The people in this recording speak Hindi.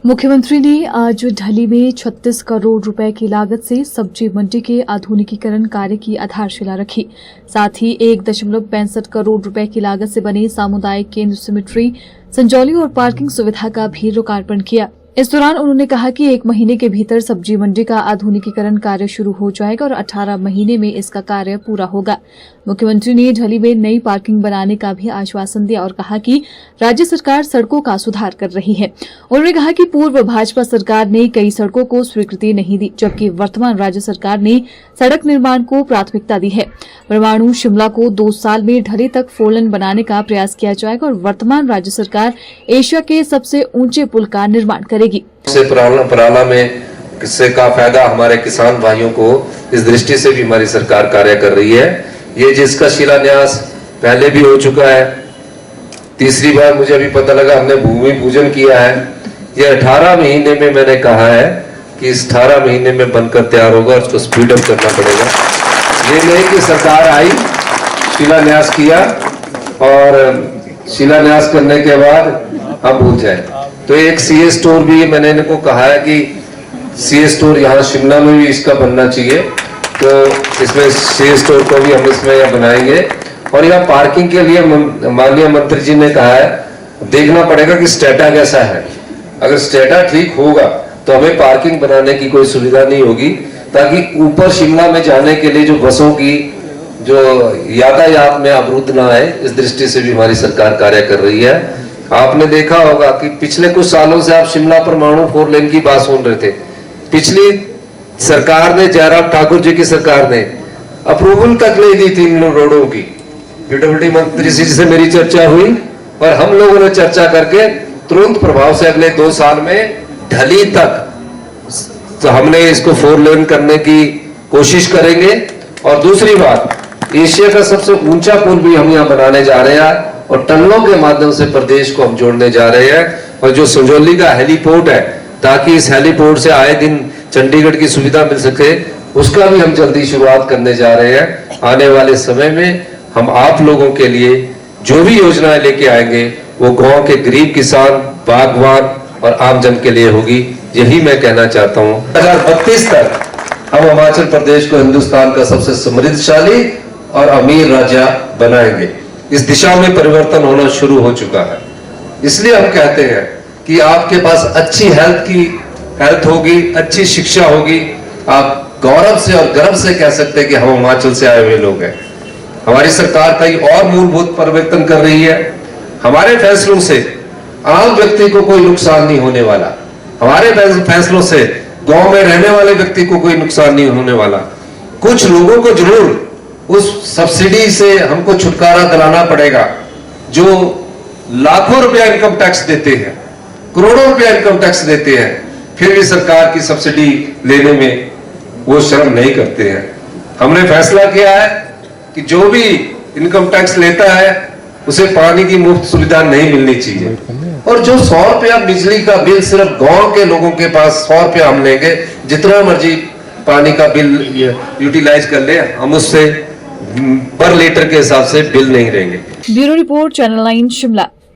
मुख्यमंत्री ने आज ढली में 36 करोड़ रुपए की लागत से सब्जी मंडी के आधुनिकीकरण कार्य की आधारशिला रखी। साथ ही 1.65 करोड़ रुपए की लागत से बने सामुदायिक केंद्र सिमेट्री, संजौली और पार्किंग सुविधा का भी लोकार्पण किया। इस दौरान उन्होंने कहा कि 1 महीने के भीतर सब्जी मंडी का आधुनिकीकरण कार्य शुरू हो जाएगा और 18 महीने में इसका कार्य पूरा होगा। मुख्यमंत्री ने ढली में नई पार्किंग बनाने का भी आश्वासन दिया और कहा कि राज्य सरकार सड़कों का सुधार कर रही है। उन्होंने कहा कि पूर्व भाजपा सरकार ने कई सड़कों को स्वीकृति नहीं दी, जबकि वर्तमान राज्य सरकार ने सड़क निर्माण को प्राथमिकता दी है। परमाणु शिमला को 2 साल में ढली तक 4 लेन बनाने का प्रयास किया जाएगा और वर्तमान राज्य सरकार एशिया के सबसे ऊंचे पुल का निर्माण करेगी। पराला में किससे का फायदा हमारे किसान भाइयों को, इस दृष्टि से भी हमारी सरकार कार्य कर रही है। ये जिसका शिलान्यास पहले भी हो चुका है, तीसरी बार मुझे अभी पता लगा हमने भूमि पूजन किया है। ये 18 महीने में मैंने कहा है कि इस 18 महीने में बनकर तैयार होगा, उसको स्पीड अप करना पड़ेगा। ये नहीं कि सरकार आई, शिलान्यास किया और शिलान्यास करने के बाद हम भूल जाए। तो एक सीए स्टोर भी मैंने इनको कहा है कि सीए स्टोर यहाँ शिमला में भी इसका बनना चाहिए, तो इसमें सीए स्टोर को भी हम इसमें बनाएंगे। और यहाँ पार्किंग के लिए माननीय मंत्री जी ने कहा है, देखना पड़ेगा कि स्टेटा कैसा है। अगर स्टेटा ठीक होगा तो हमें पार्किंग बनाने की कोई सुविधा नहीं होगी, ताकि ऊपर शिमला में जाने के लिए जो बसों की जो यातायात में अवरुद्ध ना आए, इस दृष्टि से भी हमारी सरकार कार्य कर रही है। आपने देखा होगा कि पिछले कुछ सालों से आप शिमला परमाणु 4 लेन की बात सुन रहे थे। पिछली सरकार ने, जयराम ठाकुर जी की सरकार ने अप्रूवल तक नहीं दी थी इन रोडों की। पीडब्ल्यूडी मंत्री जी से मेरी चर्चा हुई और हम लोगों ने चर्चा करके तुरंत प्रभाव से अगले 2 साल में ढली तक तो हमने इसको 4 लेन करने की कोशिश करेंगे। और दूसरी बात, एशिया का सबसे ऊंचा पुल भी हम यहाँ बनाने जा रहे हैं और टनलों के माध्यम से प्रदेश को हम जोड़ने जा रहे हैं। और जो संजौली का हेलीपोर्ट है, ताकि इस हेलीपोर्ट से आए दिन चंडीगढ़ की सुविधा मिल सके, उसका भी हम जल्दी शुरुआत करने जा रहे हैं। आने वाले समय में हम आप लोगों के लिए जो भी योजनाएं लेके आएंगे वो गांव के गरीब किसान, बागवान और आमजन के लिए होगी। यही मैं कहना चाहता हूँ। 2032 तक हम हिमाचल प्रदेश को हिंदुस्तान का सबसे समृद्धशाली और अमीर राज्य बनाएंगे। इस दिशा में परिवर्तन होना शुरू हो चुका है। इसलिए हम कहते हैं कि आपके पास अच्छी हेल्थ होगी, अच्छी शिक्षा होगी, आप गौरव से और गर्व से कह सकते हैं कि हम हिमाचल से आए हुए लोग हैं। हमारी सरकार कई और मूलभूत परिवर्तन कर रही है। हमारे फैसलों से आम व्यक्ति को कोई नुकसान नहीं होने वाला। हमारे फैसलों से गांव में रहने वाले व्यक्ति को कोई नुकसान नहीं होने वाला। कुछ लोगों को जरूर उस सब्सिडी से हमको छुटकारा दिलाना पड़ेगा, जो लाखों रुपया इनकम टैक्स देते हैं, करोड़ों रुपया इनकम टैक्स देते हैं, फिर भी सरकार की सब्सिडी लेने में वो शर्म नहीं करते हैं। हमने फैसला किया है कि जो भी इनकम टैक्स लेता है उसे पानी की मुफ्त सुविधा नहीं मिलनी चाहिए। और जो 100 रुपया बिजली का बिल सिर्फ गांव के लोगों के पास 100 रुपया हम लेंगे, जितना मर्जी पानी का बिल यूटिलाइज कर ले, हम उससे पर लीटर के हिसाब से बिल नहीं रहेंगे। Bureau report, channel 9 Shimla.